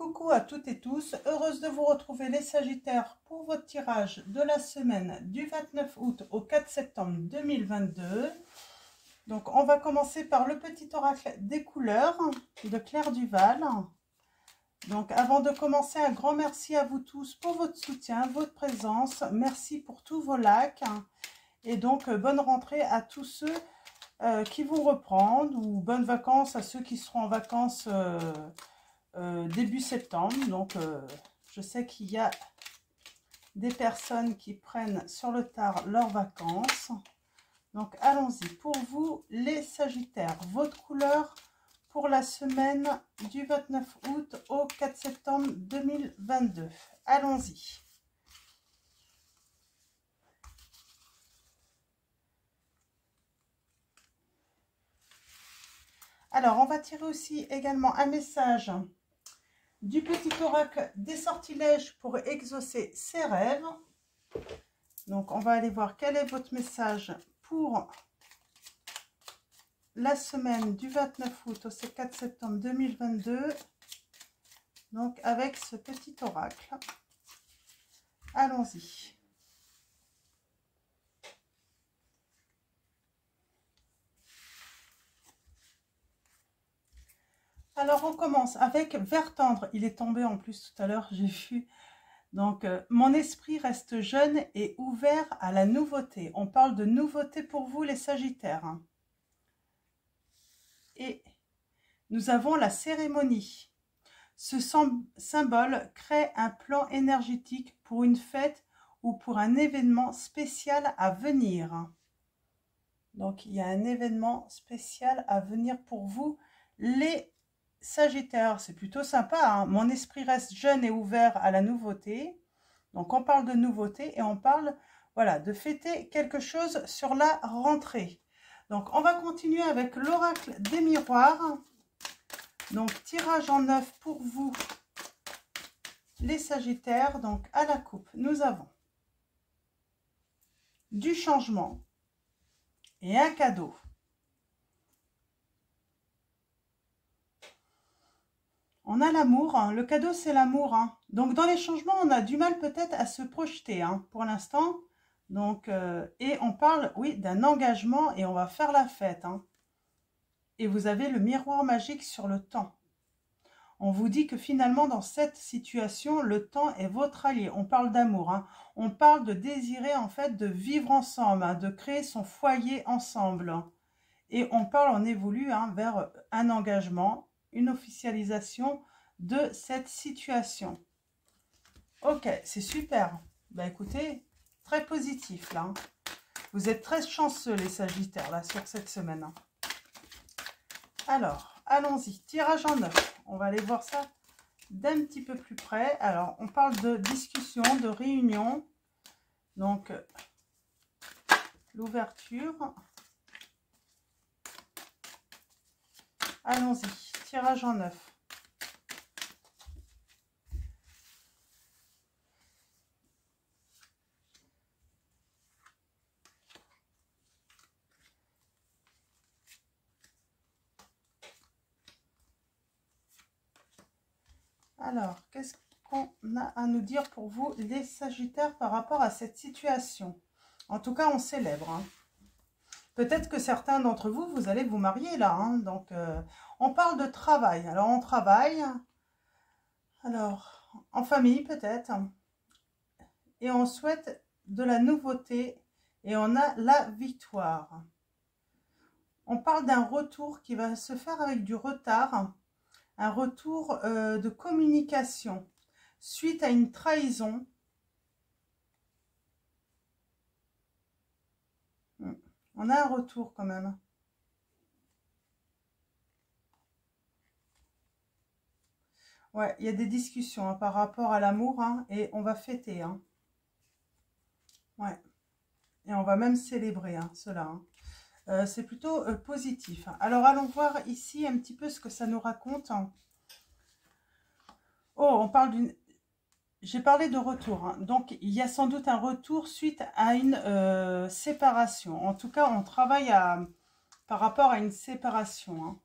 Coucou à toutes et tous, heureuse de vous retrouver les Sagittaires pour votre tirage de la semaine du 29 août au 4 septembre 2022. Donc on va commencer par le petit oracle des couleurs de Claire Duval. Donc avant de commencer, un grand merci à vous tous pour votre soutien, votre présence. Merci pour tous vos likes. Et donc bonne rentrée à tous ceux qui vont reprendre, ou bonnes vacances à ceux qui seront en vacances début septembre. Donc je sais qu'il y a des personnes qui prennent sur le tard leurs vacances. Donc allons-y. Pour vous les Sagittaires, votre couleur pour la semaine du 29 août au 4 septembre 2022. Allons-y. Alors, on va tirer aussi également un message du petit oracle des sortilèges pour exaucer ses rêves. Donc, on va aller voir quel est votre message pour la semaine du 29 août au 4 septembre 2022. Donc, avec ce petit oracle. Allons-y. Alors, on commence avec Vert tendre. Il est tombé en plus tout à l'heure, j'ai vu. Donc, mon esprit reste jeune et ouvert à la nouveauté. On parle de nouveauté pour vous, les Sagittaires. Et nous avons la cérémonie. Ce symbole crée un plan énergétique pour une fête ou pour un événement spécial à venir. Donc, il y a un événement spécial à venir pour vous, les Sagittaires. C'est plutôt sympa, hein. Mon esprit reste jeune et ouvert à la nouveauté. Donc, on parle de nouveauté et on parle, voilà, de fêter quelque chose sur la rentrée. Donc, on va continuer avec l'oracle des miroirs. Donc, tirage en 9 pour vous, les Sagittaires. Donc, à la coupe, nous avons du changement et un cadeau. On a l'amour, hein. Le cadeau c'est l'amour, hein. Donc dans les changements on a du mal peut-être à se projeter, hein, pour l'instant. Donc et on parle, oui, d'un engagement et on va faire la fête, hein. Et vous avez le miroir magique sur le temps. On vous dit que finalement dans cette situation le temps est votre allié. On parle d'amour, hein. On parle de désirer en fait de vivre ensemble, hein, de créer son foyer ensemble. Et on parle, on évolue, hein, vers un engagement, une officialisation de cette situation. Ok, c'est super. Ben écoutez, très positif là. Vous êtes très chanceux les Sagittaires là sur cette semaine. Alors, allons-y. Tirage en 9. On va aller voir ça d'un petit peu plus près. Alors, on parle de discussion, de réunion. Donc, l'ouverture. Allons-y. Tirage en 9. Alors, qu'est-ce qu'on a à nous dire pour vous, les Sagittaires, par rapport à cette situation? En tout cas, on célèbre, hein. Peut-être que certains d'entre vous, vous allez vous marier là, hein. Donc, on parle de travail. Alors, on travaille. Alors, en famille peut-être. Et on souhaite de la nouveauté. Et on a la victoire. On parle d'un retour qui va se faire avec du retard. Un retour de communication suite à une trahison. On a un retour quand même. Ouais, il y a des discussions, hein, par rapport à l'amour, hein, et on va fêter, hein. Ouais. Et on va même célébrer, hein, cela, hein. C'est plutôt positif. Alors, allons voir ici un petit peu ce que ça nous raconte. Oh, on parle d'une... J'ai parlé de retour, hein. Donc, il y a sans doute un retour suite à une séparation. En tout cas, on travaille par rapport à une séparation, hein.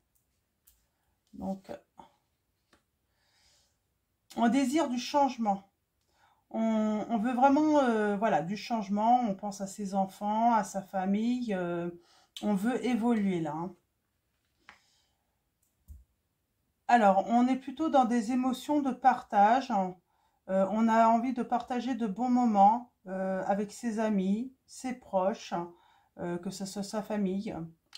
Donc, on désire du changement. On veut vraiment voilà, du changement. On pense à ses enfants, à sa famille. On veut évoluer là. Hein. Alors, on est plutôt dans des émotions de partage. On a envie de partager de bons moments avec ses amis, ses proches, que ce soit sa famille.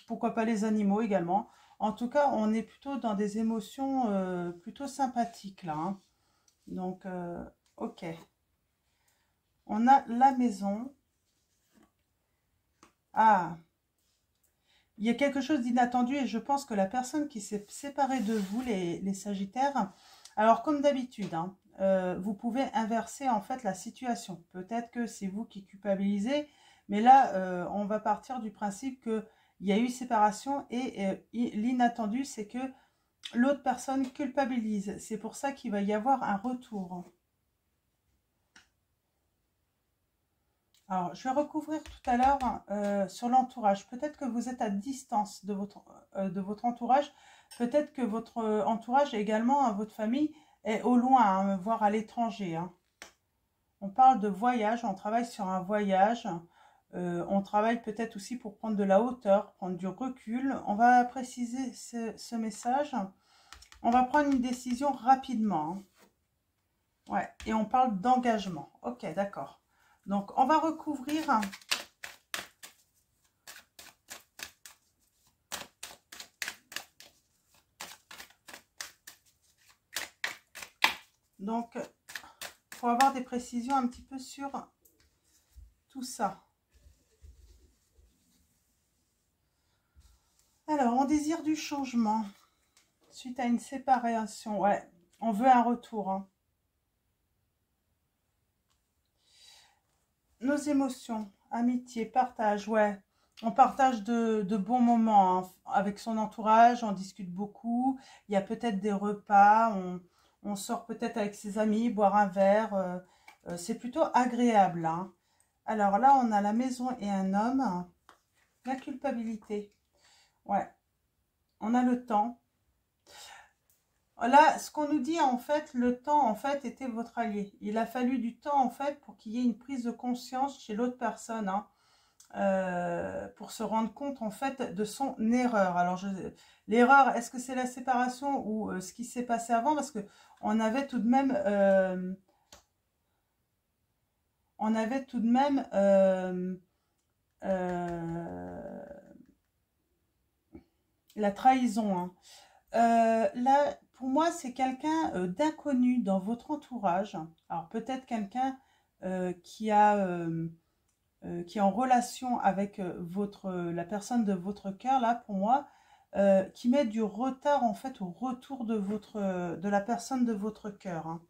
Pourquoi pas les animaux également. En tout cas, on est plutôt dans des émotions plutôt sympathiques là. Hein. Donc, ok. On a la maison. Ah, il y a quelque chose d'inattendu et je pense que la personne qui s'est séparée de vous, les Sagittaires, alors comme d'habitude, hein, vous pouvez inverser en fait la situation. Peut-être que c'est vous qui culpabilisez, mais là, on va partir du principe qu'il y a eu séparation et l'inattendu, c'est que l'autre personne culpabilise. C'est pour ça qu'il va y avoir un retour. Alors, je vais recouvrir tout à l'heure sur l'entourage. Peut-être que vous êtes à distance de votre entourage. Peut-être que votre entourage également, votre famille, est au loin, hein, voire à l'étranger. Hein. On parle de voyage, on travaille sur un voyage. On travaille peut-être aussi pour prendre de la hauteur, prendre du recul. On va préciser ce message. On va prendre une décision rapidement. Hein. Ouais, et on parle d'engagement. Ok, d'accord. Donc, on va recouvrir donc, il faut avoir des précisions un petit peu sur tout ça. Alors, on désire du changement suite à une séparation. Ouais, on veut un retour. Hein. Nos émotions, amitié, partage, ouais. On partage de bons moments hein, avec son entourage, on discute beaucoup. Il y a peut-être des repas, on sort peut-être avec ses amis, boire un verre. C'est plutôt agréable. Hein. Alors là, on a la maison et un homme. La culpabilité. Ouais. On a le temps. Là, ce qu'on nous dit, en fait, le temps, en fait, était votre allié. Il a fallu du temps, en fait, pour qu'il y ait une prise de conscience chez l'autre personne, hein, pour se rendre compte, en fait, de son erreur. Alors, l'erreur, est-ce que c'est la séparation ou ce qui s'est passé avant? Parce que on avait tout de même... la trahison, hein. Là, pour moi, c'est quelqu'un d'inconnu dans votre entourage. Alors, peut-être quelqu'un qui est en relation avec la personne de votre cœur, là, pour moi, qui met du retard, en fait, au retour de la personne de votre cœur. Hein.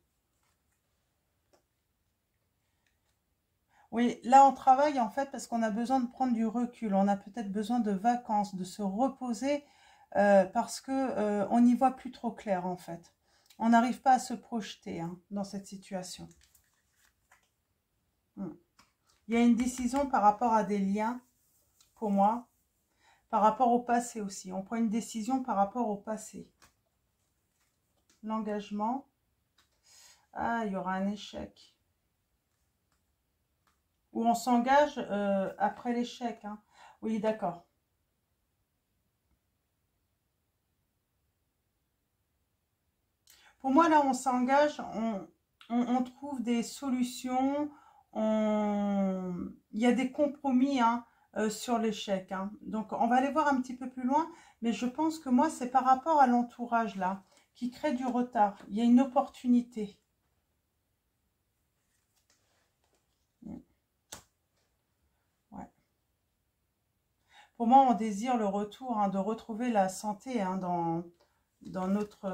Oui, là, on travaille, en fait, parce qu'on a besoin de prendre du recul. On a peut-être besoin de vacances, de se reposer, parce que on n'y voit plus trop clair, en fait. On n'arrive pas à se projeter hein, dans cette situation. Il y a une décision par rapport à des liens, pour moi, par rapport au passé aussi. On prend une décision par rapport au passé. L'engagement. Ah, il y aura un échec. Ou on s'engage après l'échec. Hein. Oui, d'accord. Pour moi, là, on s'engage, on trouve des solutions, il y a des compromis hein, sur l'échec. Hein. Donc, on va aller voir un petit peu plus loin, mais je pense que moi, c'est par rapport à l'entourage, là, qui crée du retard. Il y a une opportunité. Ouais. Pour moi, on désire le retour, hein, de retrouver la santé hein, dans notre...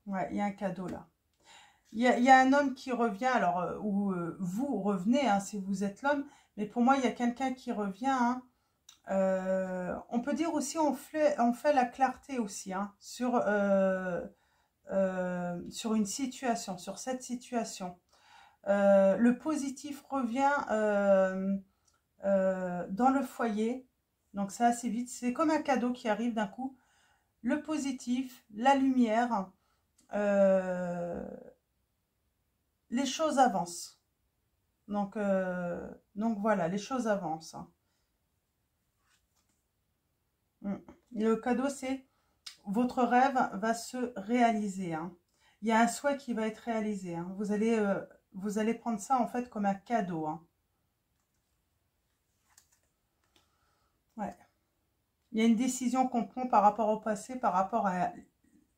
ouais, il y a un cadeau, là. Il y a un homme qui revient, alors, ou vous revenez, hein, si vous êtes l'homme, mais pour moi, il y a quelqu'un qui revient. Hein, on peut dire aussi, on fait la clarté aussi hein, sur une situation, sur cette situation. Le positif revient dans le foyer, donc c'est assez vite. C'est comme un cadeau qui arrive d'un coup. Le positif, la lumière, les choses avancent. Donc voilà, les choses avancent. Le cadeau, c'est votre rêve va se réaliser. Il y a un souhait qui va être réalisé. Vous allez prendre ça en fait comme un cadeau. Ouais. Il y a une décision qu'on prend par rapport au passé, par rapport à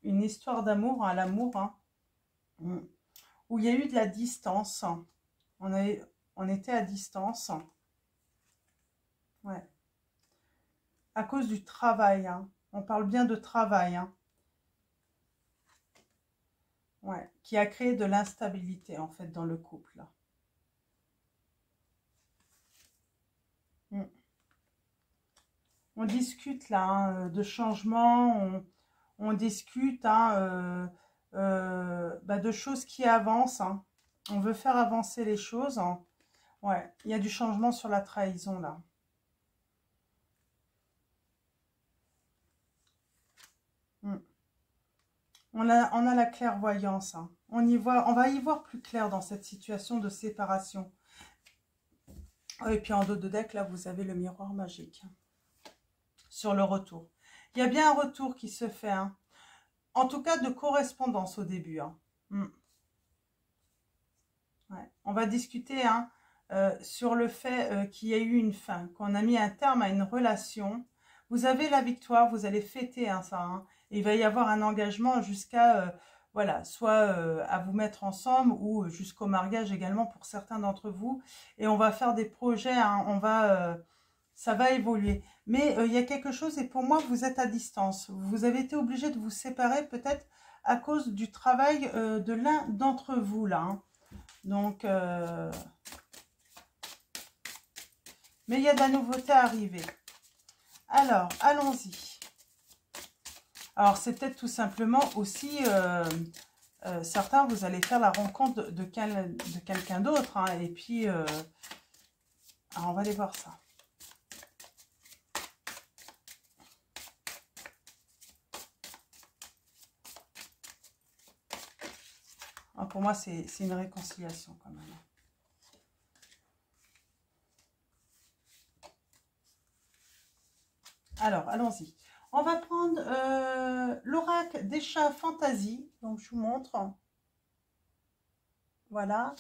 une histoire d'amour, à l'amour, où il y a eu de la distance. On était à distance. Ouais. À cause du travail. On parle bien de travail. Ouais. Qui a créé de l'instabilité, en fait, dans le couple. On discute, là, de changement. On discute de choses qui avancent. On veut faire avancer les choses. Ouais. Il y a du changement sur la trahison, là. On a la clairvoyance. On va y voir plus clair dans cette situation de séparation. Et puis en dos de deck, là, vous avez le miroir magique. Sur le retour. Il y a bien un retour qui se fait. En tout cas, de correspondance au début. Ouais. On va discuter sur le fait qu'il y a eu une fin, qu'on a mis un terme à une relation. Vous avez la victoire, vous allez fêter ça. Et il va y avoir un engagement jusqu'à, voilà, soit à vous mettre ensemble ou jusqu'au mariage également pour certains d'entre vous. Et on va faire des projets, ça va évoluer. Mais il y a quelque chose et pour moi, vous êtes à distance. Vous avez été obligé de vous séparer peut-être à cause du travail de l'un d'entre vous là. Donc, mais il y a de la nouveauté à arriver. Alors, allons-y. Alors, c'est peut-être tout simplement aussi, certains, vous allez faire la rencontre de quelqu'un d'autre. Et puis, alors on va aller voir ça. Alors, pour moi, c'est une réconciliation quand même. Alors, allons-y. On va prendre l'oracle des chats fantasy. Donc, je vous montre. Voilà.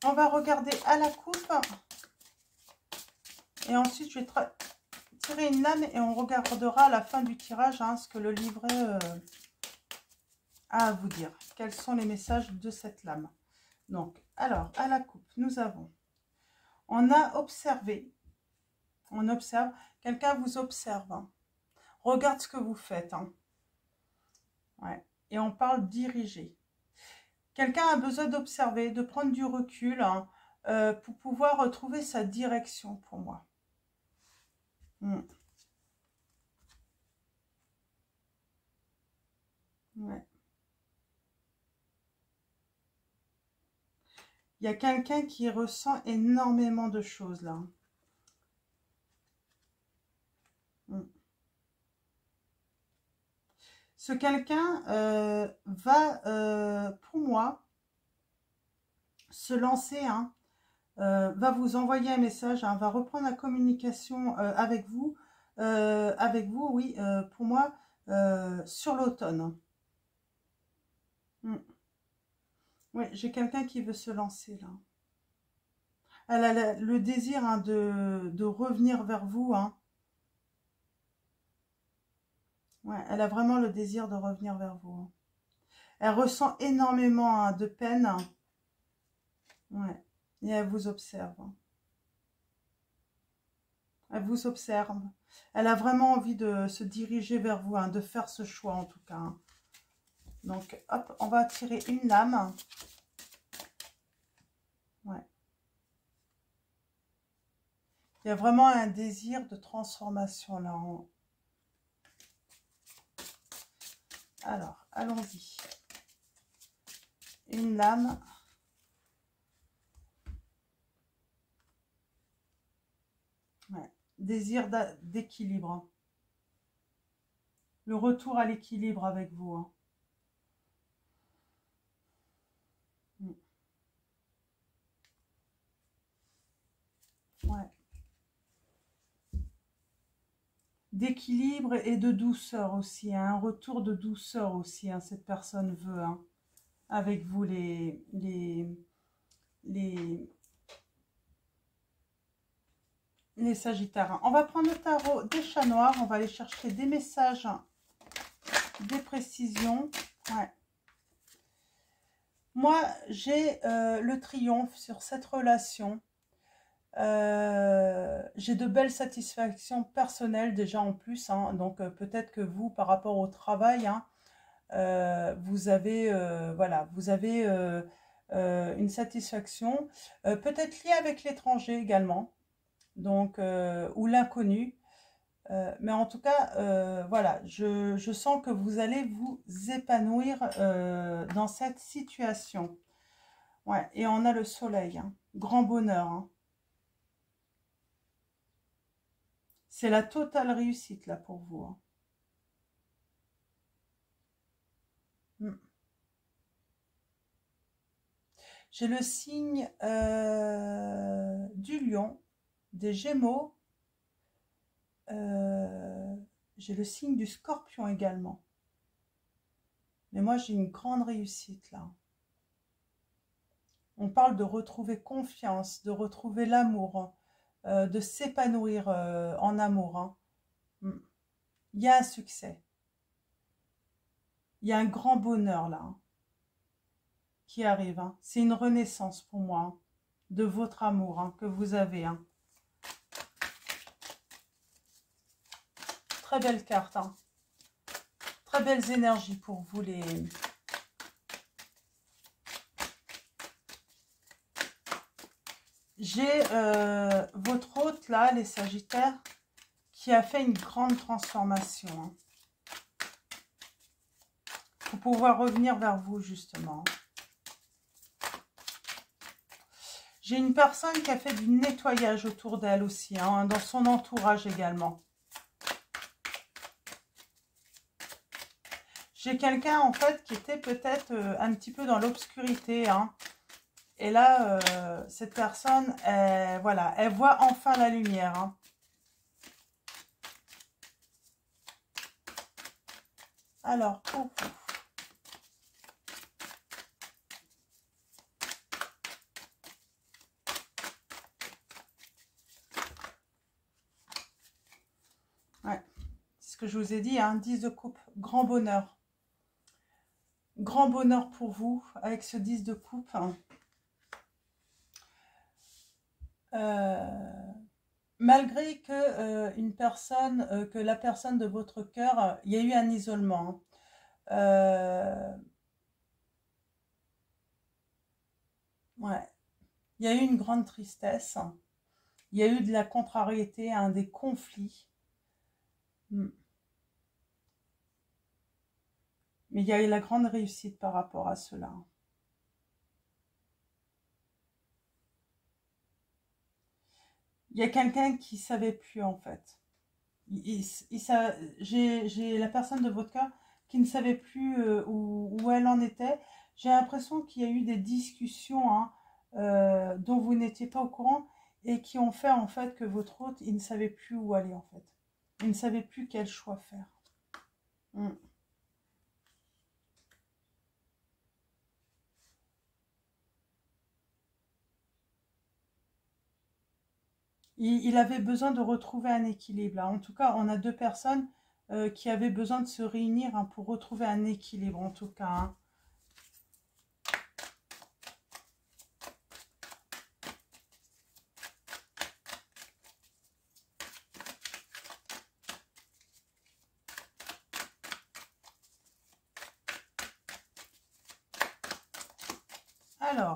On va regarder à la coupe. Et ensuite, je vais tirer une lame et on regardera à la fin du tirage ce que le livret a à vous dire. Quels sont les messages de cette lame. Donc, alors, à la coupe, nous avons... On a observé. On observe. Quelqu'un vous observe. Regarde ce que vous faites. Ouais. Et on parle diriger. Quelqu'un a besoin d'observer, de prendre du recul pour pouvoir retrouver sa direction pour moi. Ouais. Il y a quelqu'un qui ressent énormément de choses là. Ce quelqu'un va, pour moi, se lancer, va vous envoyer un message, va reprendre la communication avec vous, oui, pour moi, sur l'automne. Oui, j'ai quelqu'un qui veut se lancer là. Elle a le désir de revenir vers vous. Ouais, elle a vraiment le désir de revenir vers vous. Elle ressent énormément de peine. Ouais. Et elle vous observe. Elle vous observe. Elle a vraiment envie de se diriger vers vous, de faire ce choix en tout cas. Donc, hop, on va tirer une lame. Ouais. Il y a vraiment un désir de transformation là. Alors, allons-y. Une lame. Ouais. Désir d'équilibre. Le retour à l'équilibre avec vous. Ouais. D'équilibre et de douceur aussi, hein, un retour de douceur aussi, hein, cette personne veut, hein, avec vous les, les Sagittaires. Hein. On va prendre le tarot des chats noirs, on va aller chercher des messages, des précisions. Ouais. Moi, j'ai le triomphe sur cette relation. J'ai de belles satisfactions personnelles déjà en plus, hein, donc peut-être que vous, par rapport au travail, hein, vous avez, voilà, vous avez une satisfaction, peut-être liée avec l'étranger également, donc ou l'inconnu. Mais en tout cas, voilà, je sens que vous allez vous épanouir dans cette situation. Ouais, et on a le soleil, hein, grand bonheur. Hein. C'est la totale réussite là pour vous. Hein. Mm. J'ai le signe du lion, des gémeaux. J'ai le signe du scorpion également. Mais moi, j'ai une grande réussite là. On parle de retrouver confiance, de retrouver l'amour, de s'épanouir en amour. Hein. Il y a un succès. Il y a un grand bonheur là hein, qui arrive. Hein. C'est une renaissance pour moi hein, de votre amour hein, que vous avez. Hein. Très belle carte. Hein. Très belles énergies pour vous les... J'ai votre hôte là, les Sagittaires, qui a fait une grande transformation. Hein, pour pouvoir revenir vers vous justement. J'ai une personne qui a fait du nettoyage autour d'elle aussi, hein, dans son entourage également. J'ai quelqu'un en fait qui était peut-être un petit peu dans l'obscurité. Hein, et là, cette personne, voilà, elle voit enfin la lumière. Hein. Alors, pour vous. Ouais, c'est ce que je vous ai dit, hein, 10 de coupe, grand bonheur. Grand bonheur pour vous avec ce 10 de coupe. Hein. Malgré que une personne, que la personne de votre cœur, il y a eu un isolement. Ouais, il y a eu une grande tristesse. Il y a eu de la contrariété, hein, des conflits. Mais il y a eu la grande réussite par rapport à cela. Il y a quelqu'un qui ne savait plus en fait. J'ai la personne de votre cœur qui ne savait plus où elle en était. J'ai l'impression qu'il y a eu des discussions hein, dont vous n'étiez pas au courant et qui ont fait en fait que votre hôte, il ne savait plus où aller en fait. Il ne savait plus quel choix faire. Il avait besoin de retrouver un équilibre. Là. En tout cas, on a deux personnes qui avaient besoin de se réunir hein, pour retrouver un équilibre en tout cas. Hein. Alors,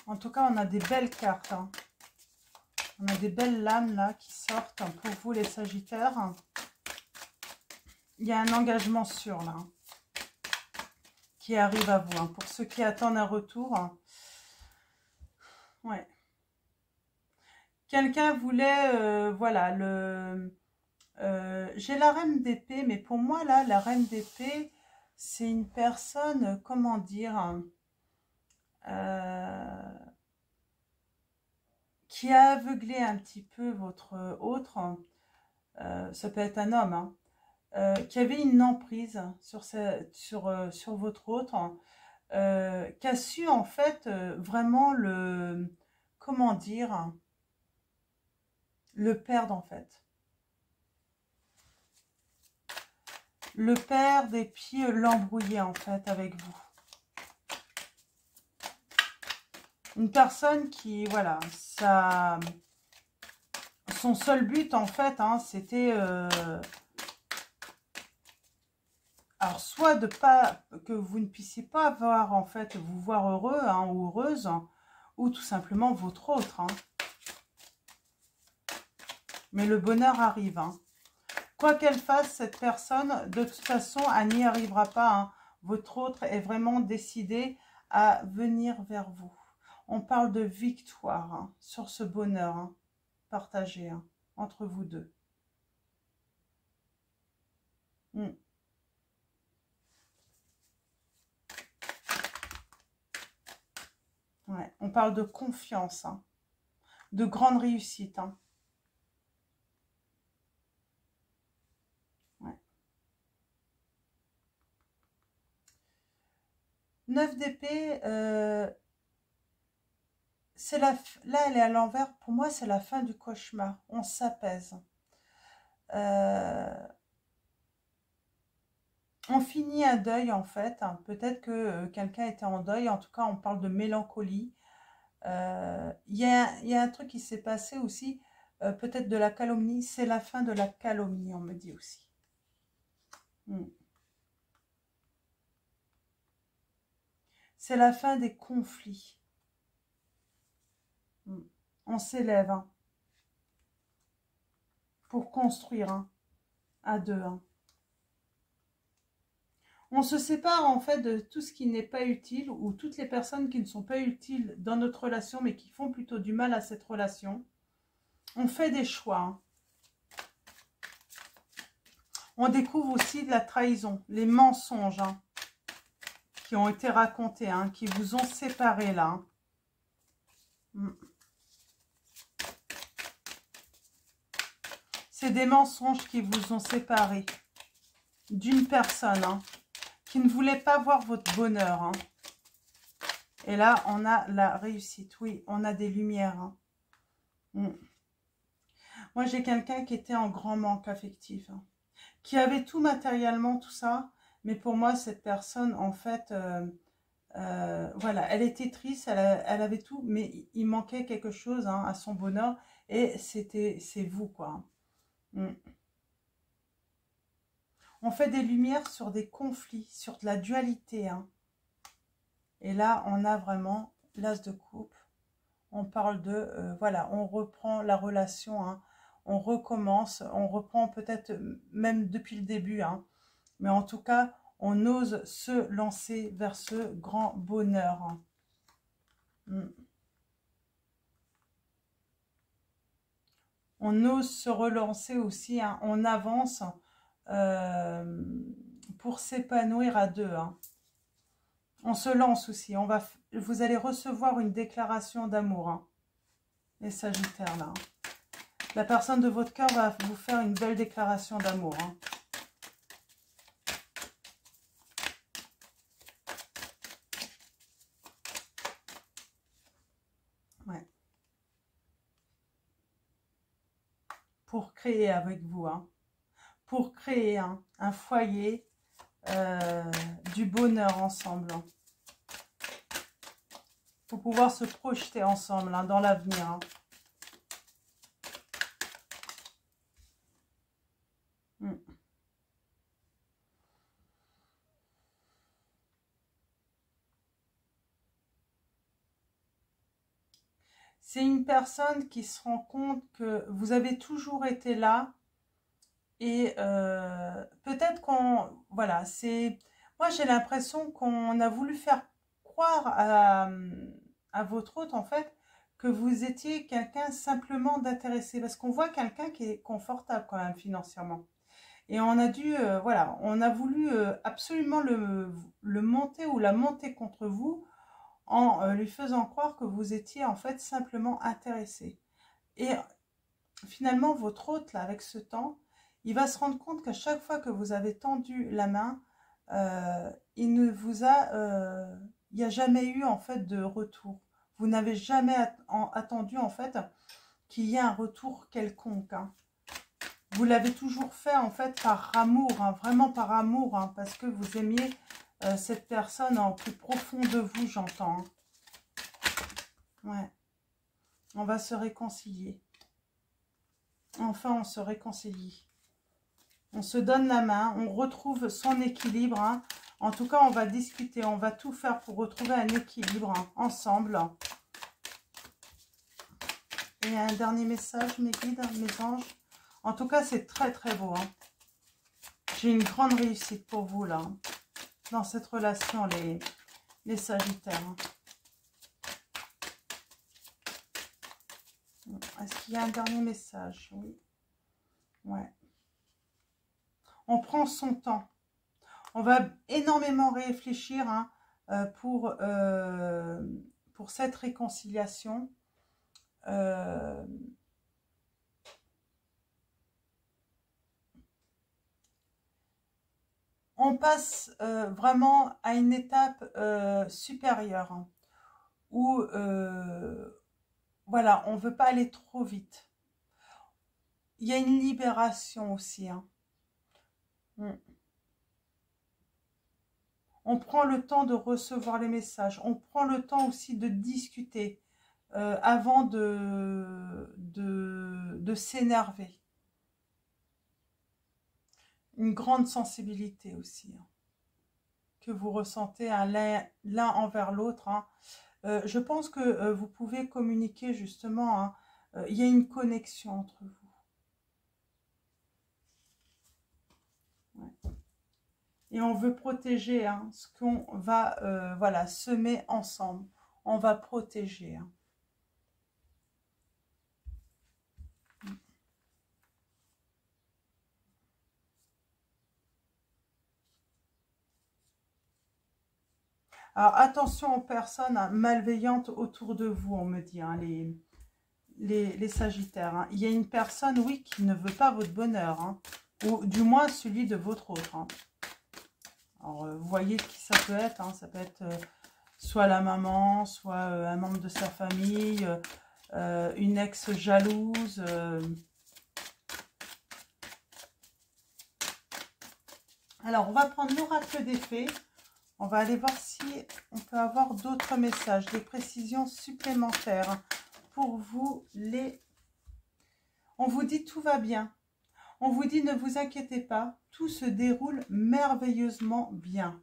en tout cas, on a des belles cartes. Hein. On a des belles lames là qui sortent hein, pour vous les Sagittaires. Il y a un engagement sûr là hein, qui arrive à vous. Hein, pour ceux qui attendent un retour. Hein. Ouais. Quelqu'un voulait, voilà, j'ai la reine d'épée, mais pour moi là, la reine d'épée, c'est une personne, comment dire... qui a aveuglé un petit peu votre autre, ça peut être un homme, hein, qui avait une emprise sur votre autre, qui a su en fait vraiment comment dire, le perdre en fait. Le perdre et puis l'embrouiller en fait avec vous. Une personne qui, voilà, son seul but en fait, hein, c'était alors soit de pas que vous ne puissiez pas voir en fait vous voir heureux, hein, ou heureuse, hein, ou tout simplement votre autre. Hein. Mais le bonheur arrive. Hein. Quoi qu'elle fasse, cette personne, de toute façon, elle n'y arrivera pas. Hein. Votre autre est vraiment décidé à venir vers vous. On parle de victoire, hein, sur ce bonheur, hein, partagé, hein, entre vous deux. Ouais, on parle de confiance, hein, de grande réussite. Hein. Ouais. 9 d'épée, là, elle est à l'envers. Pour moi, c'est la fin du cauchemar. On s'apaise. On finit un deuil, en fait. Hein. Peut-être que quelqu'un était en deuil. En tout cas, on parle de mélancolie. Il y a un truc qui s'est passé aussi. Peut-être de la calomnie. C'est la fin de la calomnie, on me dit aussi. C'est la fin des conflits. On s'élève, hein, pour construire, hein, à deux. Hein. On se sépare en fait de tout ce qui n'est pas utile ou toutes les personnes qui ne sont pas utiles dans notre relation mais qui font plutôt du mal à cette relation. On fait des choix. Hein. On découvre aussi de la trahison, les mensonges, hein, qui ont été racontés, hein, qui vous ont séparés là. Hein. C'est des mensonges qui vous ont séparés d'une personne, hein, qui ne voulait pas voir votre bonheur. Hein. Et là, on a la réussite. Oui, on a des lumières. Hein. Moi, j'ai quelqu'un qui était en grand manque affectif, hein, qui avait tout matériellement, tout ça. Mais pour moi, cette personne, en fait, voilà, elle était triste, elle avait tout, mais il manquait quelque chose, hein, à son bonheur. Et c'est vous, quoi. On fait des lumières sur des conflits, sur de la dualité. Hein. Et là, on a vraiment l'as de coupe. On parle de, voilà, on reprend la relation, hein, on recommence, on reprend peut-être même depuis le début. Hein, mais en tout cas, on ose se lancer vers ce grand bonheur. Hein. On ose se relancer aussi, hein, on avance pour s'épanouir à deux. Hein. On se lance aussi. Vous allez recevoir une déclaration d'amour. Hein, les Sagittaires, là. Hein. La personne de votre cœur va vous faire une belle déclaration d'amour. Hein. Ouais. Pour créer avec vous. Hein. Pour créer, hein, un foyer, du bonheur ensemble. Hein. Pour pouvoir se projeter ensemble, hein, dans l'avenir. Hein. C'est une personne qui se rend compte que vous avez toujours été là. Et peut-être voilà, moi j'ai l'impression qu'on a voulu faire croire à votre hôte, en fait, que vous étiez quelqu'un simplement d'intéressé. Parce qu'on voit quelqu'un qui est confortable quand même financièrement. Et on a dû, voilà, on a voulu absolument le monter ou la monter contre vous en lui faisant croire que vous étiez en fait simplement intéressé. Et finalement, votre hôte, là, avec ce temps, il va se rendre compte qu'à chaque fois que vous avez tendu la main, il ne vous a, il n'y a jamais eu en fait de retour. Vous n'avez jamais attendu en fait qu'il y ait un retour quelconque. Hein. Vous l'avez toujours fait en fait par amour, hein, vraiment par amour, hein, parce que vous aimiez cette personne en plus profond de vous, j'entends. Hein. Ouais. On va se réconcilier. Enfin, on se réconcilie. On se donne la main, on retrouve son équilibre. Hein. En tout cas, on va discuter, on va tout faire pour retrouver un équilibre hein, ensemble. Et un dernier message, mes guides, mes anges. En tout cas, c'est très très beau. Hein. J'ai une grande réussite pour vous là, hein, dans cette relation, les Sagittaires. Hein. Est-ce qu'il y a un dernier message? Oui. Ouais. On prend son temps. On va énormément réfléchir hein, pour cette réconciliation. On passe vraiment à une étape supérieure hein, où voilà, on ne veut pas aller trop vite. Il y a une libération aussi. Hein. On prend le temps de recevoir les messages. On prend le temps aussi de discuter avant de s'énerver. Une grande sensibilité aussi hein, que vous ressentez hein, l'un envers l'autre. Hein. Je pense que vous pouvez communiquer justement. Hein, il y a une connexion entre vous. Ouais. Et on veut protéger hein, ce qu'on va voilà, semer ensemble. On va protéger. Hein. Alors attention aux personnes hein, malveillantes autour de vous, on me dit, hein, les Sagittaires. Hein. Il y a une personne, oui, qui ne veut pas votre bonheur, hein, ou du moins celui de votre autre. Hein. Alors, vous voyez qui ça peut être. Hein, ça peut être soit la maman, soit un membre de sa famille, une ex jalouse. Alors, on va prendre l'oracle des fées. On va aller voir si on peut avoir d'autres messages, des précisions supplémentaires pour vous. On vous dit tout va bien. On vous dit ne vous inquiétez pas, tout se déroule merveilleusement bien.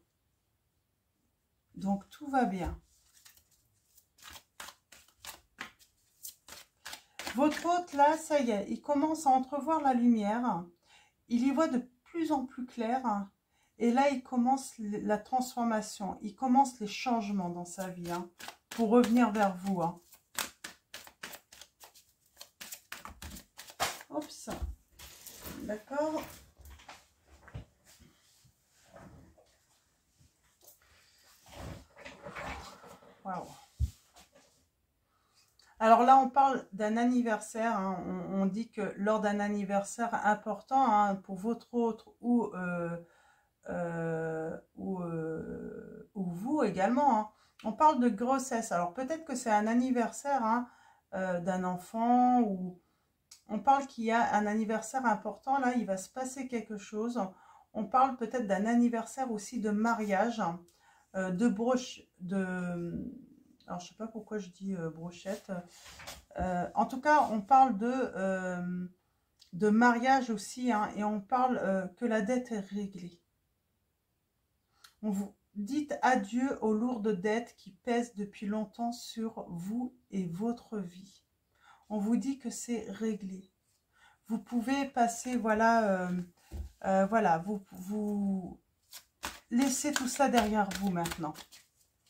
Donc tout va bien. Votre hôte là, ça y est, il commence à entrevoir la lumière. Il y voit de plus en plus clair. Et là, il commence la transformation. Il commence les changements dans sa vie hein, pour revenir vers vous. Hein. Oups. D'accord. Waouh. Alors là, on parle d'un anniversaire. Hein. On dit que lors d'un anniversaire important hein, pour votre autre ou vous également. Hein. On parle de grossesse. Alors peut-être que c'est un anniversaire hein, d'un enfant ou on parle qu'il y a un anniversaire important. Là, il va se passer quelque chose. On parle peut-être d'un anniversaire aussi de mariage, de broche, alors je sais pas pourquoi je dis brochette. En tout cas, on parle de mariage aussi hein, et on parle que la dette est réglée. On vous dit adieu aux lourdes dettes qui pèsent depuis longtemps sur vous et votre vie. On vous dit que c'est réglé. Vous pouvez passer, voilà, voilà, vous laissez tout ça derrière vous maintenant.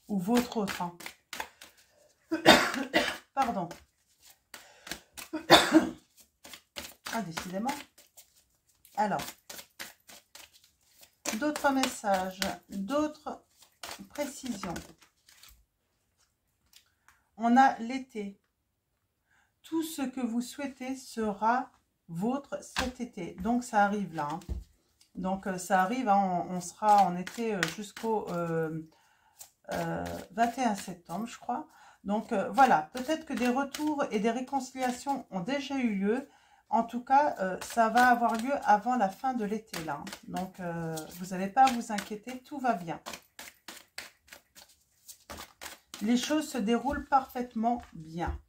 Ou votre autre. Hein. Pardon. Ah, décidément. Alors. D'autres messages, d'autres précisions. on a l'été. Tout ce que vous souhaitez sera vôtre cet été. Donc, ça arrive là. Hein. Donc, ça arrive, hein, on sera en été jusqu'au 21 septembre, je crois. Donc, voilà, peut-être que des retours et des réconciliations ont déjà eu lieu. En tout cas, ça va avoir lieu avant la fin de l'été, là. Donc, vous n'avez pas à vous inquiéter, tout va bien. Les choses se déroulent parfaitement bien.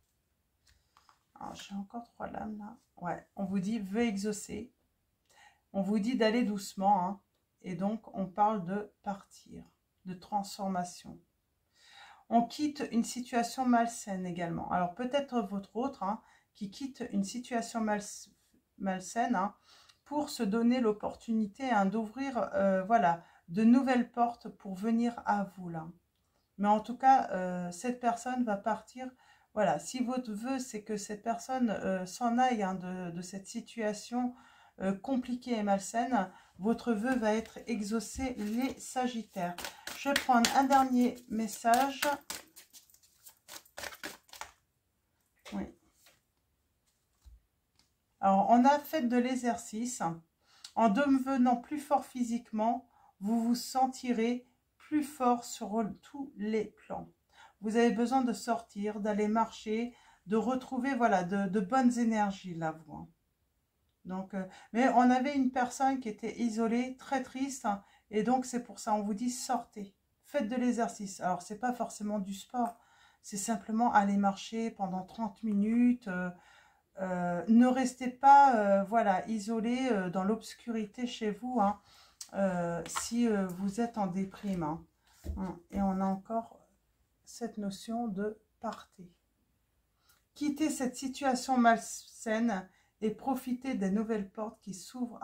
J'ai encore 3 lames, là. Ouais, on vous dit, veut exaucer. On vous dit d'aller doucement, hein, et donc on parle de partir, de transformation. On quitte une situation malsaine également. Alors peut-être votre autre hein, qui quitte une situation malsaine hein, pour se donner l'opportunité hein, d'ouvrir voilà, de nouvelles portes pour venir à vous là. Mais en tout cas, cette personne va partir. Voilà, si votre vœu c'est que cette personne s'en aille hein, de cette situation compliquée et malsaine, votre vœu va être exaucé, les Sagittaires. Je vais prendre un dernier message. Oui. Alors, on a fait de l'exercice. En devenant plus fort physiquement, vous vous sentirez plus fort sur tous les plans. Vous avez besoin de sortir, d'aller marcher, de retrouver voilà, de bonnes énergies là, vous. Hein. Donc, mais on avait une personne qui était isolée, très triste, hein, et donc c'est pour ça on vous dit sortez, faites de l'exercice. Alors c'est pas forcément du sport, c'est simplement aller marcher pendant 30 minutes. Ne restez pas voilà isolé dans l'obscurité chez vous hein, si vous êtes en déprime. Hein. Et on a encore cette notion de partez. Quittez cette situation malsaine et profitez des nouvelles portes qui s'ouvrent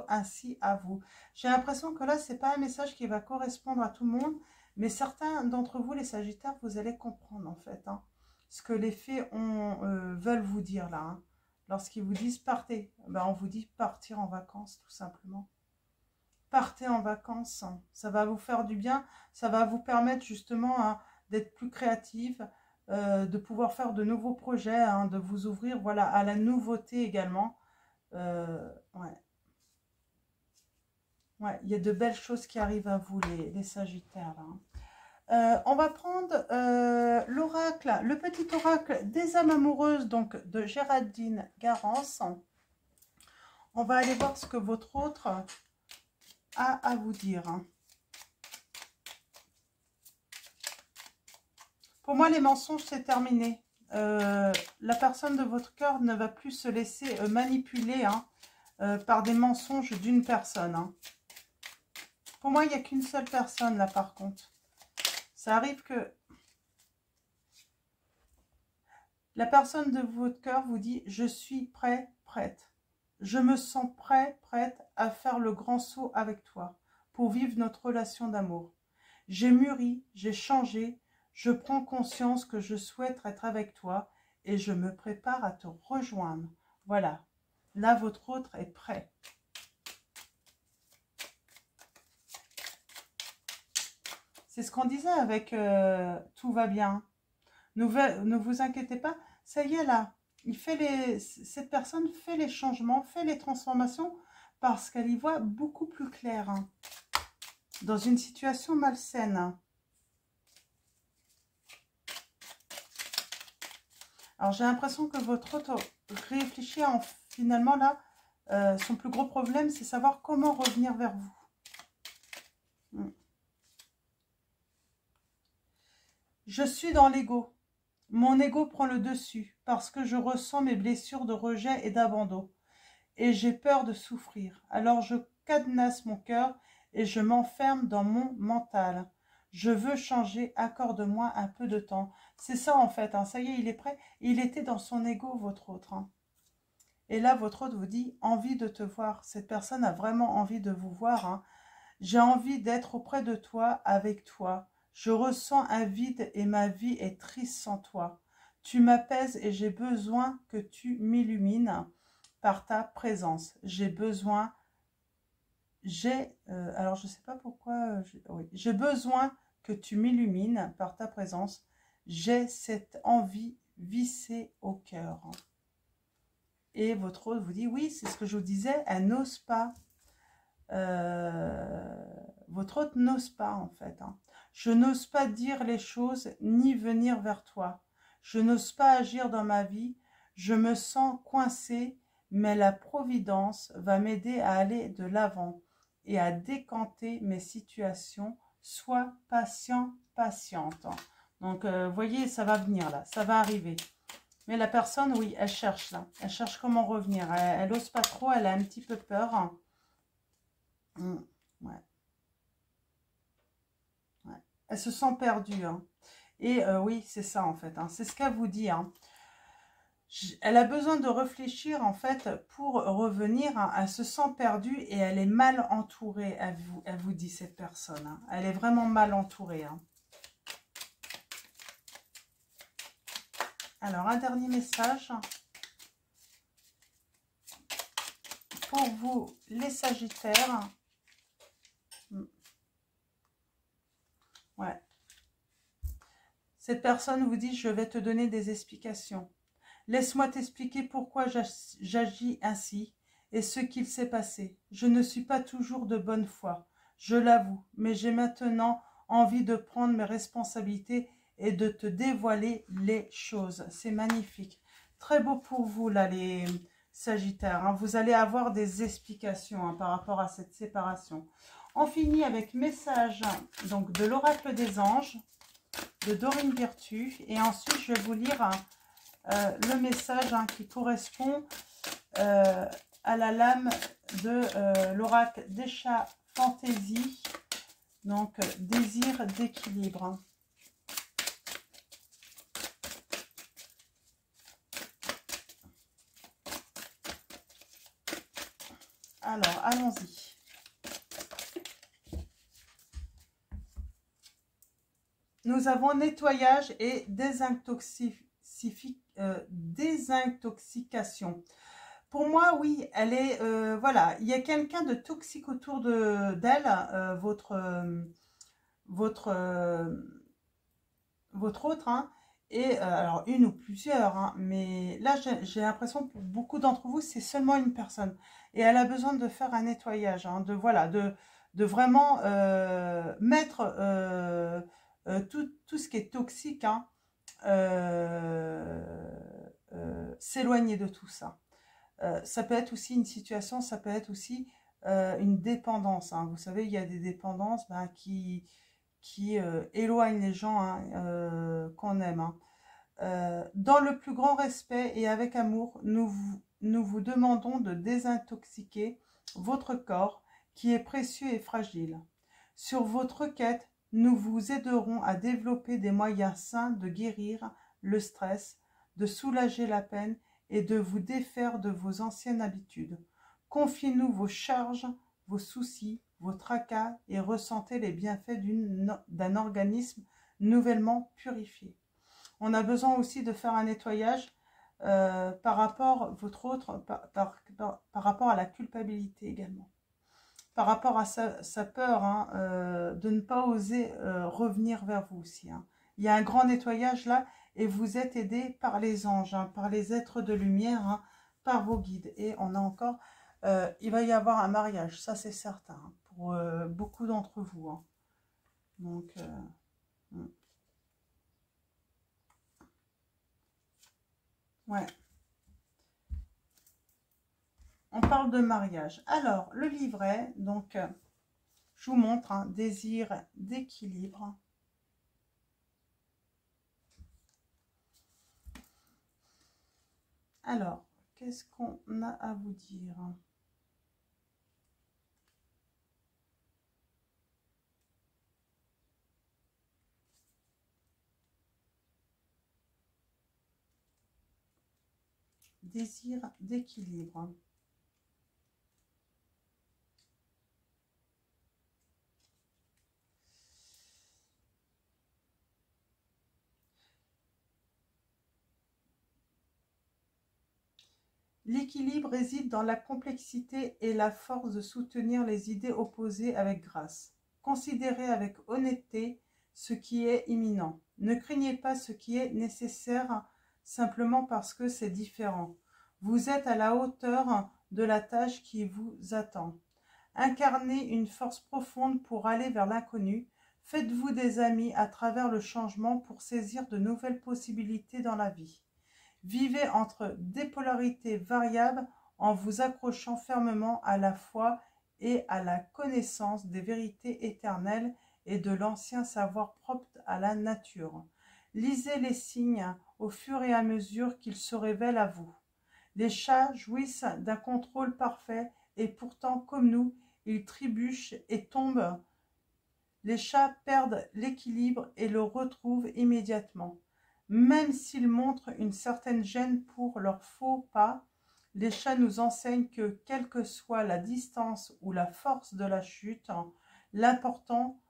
ainsi à vous. J'ai l'impression que là, ce n'est pas un message qui va correspondre à tout le monde, mais certains d'entre vous, les Sagittaires, vous allez comprendre en fait hein, ce que les fées veulent vous dire là. Hein. Lorsqu'ils vous disent partez, ben, on vous dit partir en vacances tout simplement. Partez en vacances, hein. Ça va vous faire du bien, ça va vous permettre justement hein, d'être plus créative, de pouvoir faire de nouveaux projets, hein, de vous ouvrir voilà, à la nouveauté également. Ouais. Ouais, il y a de belles choses qui arrivent à vous, les Sagittaires. Là. On va prendre l'oracle, le petit oracle des âmes amoureuses, donc de Géraldine Garance. On va aller voir ce que votre autre a à vous dire. Hein. Pour moi, les mensonges, c'est terminé. La personne de votre cœur ne va plus se laisser manipuler hein, par des mensonges d'une personne. Hein. Pour moi, il n'y a qu'une seule personne là, par contre. Ça arrive que la personne de votre cœur vous dit « Je suis prêt, prête. Je me sens prêt, prête à faire le grand saut avec toi pour vivre notre relation d'amour. J'ai mûri, j'ai changé. Je prends conscience que je souhaite être avec toi et je me prépare à te rejoindre. » Voilà. Là, votre autre est prêt. C'est ce qu'on disait avec tout va bien. Ne vous inquiétez pas. Ça y est, là. Cette personne fait les changements, fait les transformations parce qu'elle y voit beaucoup plus clair. Hein, dans une situation malsaine. Alors, j'ai l'impression que votre autre réfléchit finalement là, son plus gros problème, c'est savoir comment revenir vers vous. Je suis dans l'ego. Mon ego prend le dessus parce que je ressens mes blessures de rejet et d'abandon. Et j'ai peur de souffrir. Alors je cadenasse mon cœur et je m'enferme dans mon mental. Je veux changer, accorde-moi un peu de temps. C'est ça en fait, hein. Ça y est, il est prêt. Il était dans son ego, votre autre. Hein. Et là, votre autre vous dit, envie de te voir. Cette personne a vraiment envie de vous voir. Hein. J'ai envie d'être auprès de toi, avec toi. Je ressens un vide et ma vie est triste sans toi. Tu m'apaises et j'ai besoin que tu m'illumines par ta présence. J'ai besoin, alors je ne sais pas pourquoi, oui, j'ai besoin que tu m'illumines par ta présence. j'ai cette envie vissée au cœur. Et votre autre vous dit, oui, c'est ce que je vous disais, elle n'ose pas. Votre autre n'ose pas en fait. Je n'ose pas dire les choses ni venir vers toi. Je n'ose pas agir dans ma vie. Je me sens coincée, mais la providence va m'aider à aller de l'avant et à décanter mes situations. Sois patient, patiente. Donc, vous voyez, ça va venir là, ça va arriver. Mais la personne, oui, elle cherche là. Elle cherche comment revenir. Elle n'ose pas trop, elle a un petit peu peur. Ouais. Ouais. Elle se sent perdue. Et oui, c'est ça en fait. C'est ce qu'elle vous dit. Elle a besoin de réfléchir en fait pour revenir. Elle se sent perdue et elle est mal entourée. Elle vous dit cette personne. Elle est vraiment mal entourée. Alors, un dernier message. Pour vous, les Sagittaires. Ouais. Cette personne vous dit, je vais te donner des explications. Laisse-moi t'expliquer pourquoi j'agis ainsi et ce qu'il s'est passé. Je ne suis pas toujours de bonne foi, je l'avoue, mais j'ai maintenant envie de prendre mes responsabilités et de te dévoiler les choses. C'est magnifique. Très beau pour vous, là, les Sagittaires. Vous allez avoir des explications par rapport à cette séparation. On finit avec message donc, de l'oracle des anges, de Dorine Virtue. Et ensuite, je vais vous lire le message qui correspond à la lame de l'oracle des chats fantaisie. Donc, désir d'équilibre. Alors, allons-y. Nous avons nettoyage et désintoxication. Pour moi, oui, elle est... voilà, il y a quelqu'un de toxique autour d'elle, votre autre, et alors une ou plusieurs, mais là j'ai l'impression que pour beaucoup d'entre vous c'est seulement une personne et elle a besoin de faire un nettoyage, de voilà, de vraiment mettre tout ce qui est toxique, s'éloigner de tout ça. Ça peut être aussi une situation, ça peut être aussi une dépendance. Vous savez, il y a des dépendances qui éloignent les gens qu'on aime. Dans le plus grand respect et avec amour, nous vous demandons de désintoxiquer votre corps qui est précieux et fragile. Sur votre quête, nous vous aiderons à développer des moyens sains de guérir le stress, de soulager la peine et de vous défaire de vos anciennes habitudes. Confiez-nous vos charges, vos soucis, vos tracas et ressentez les bienfaits d'un organisme nouvellement purifié. On a besoin aussi de faire un nettoyage par rapport par rapport à la culpabilité également. Par rapport à sa peur de ne pas oser revenir vers vous aussi. Il y a un grand nettoyage là et vous êtes aidé par les anges, par les êtres de lumière, par vos guides. Et on a encore, il va y avoir un mariage, ça c'est certain, pour beaucoup d'entre vous. Donc, ouais. On parle de mariage. Alors, le livret, donc, je vous montre, désir d'équilibre. Alors, qu'est-ce qu'on a à vous dire? Désir d'équilibre. L'équilibre réside dans la complexité et la force de soutenir les idées opposées avec grâce. Considérez avec honnêteté ce qui est imminent. Ne craignez pas ce qui est nécessaire simplement parce que c'est différent. Vous êtes à la hauteur de la tâche qui vous attend. Incarnez une force profonde pour aller vers l'inconnu. Faites-vous des amis à travers le changement pour saisir de nouvelles possibilités dans la vie. Vivez entre des polarités variables en vous accrochant fermement à la foi et à la connaissance des vérités éternelles et de l'ancien savoir propre à la nature. Lisez les signes au fur et à mesure qu'ils se révèlent à vous. Les chats jouissent d'un contrôle parfait et pourtant, comme nous, ils trébuchent et tombent. Les chats perdent l'équilibre et le retrouvent immédiatement. Même s'ils montrent une certaine gêne pour leurs faux pas, les chats nous enseignent que, quelle que soit la distance ou la force de la chute, l'important,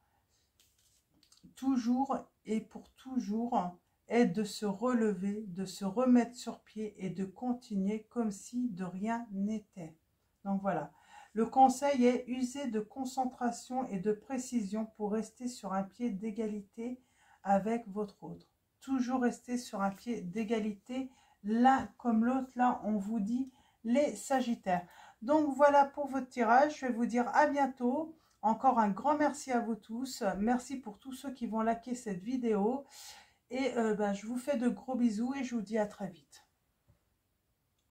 toujours et pour toujours, est de se relever, de se remettre sur pied et de continuer comme si de rien n'était. Donc voilà. Le conseil est user de concentration et de précision pour rester sur un pied d'égalité avec votre autre. Toujours rester sur un pied d'égalité, l'un comme l'autre. Là, on vous dit les Sagittaires. Donc voilà pour votre tirage. Je vais vous dire à bientôt. Encore un grand merci à vous tous. Merci pour tous ceux qui vont liker cette vidéo. Et je vous fais de gros bisous et je vous dis à très vite.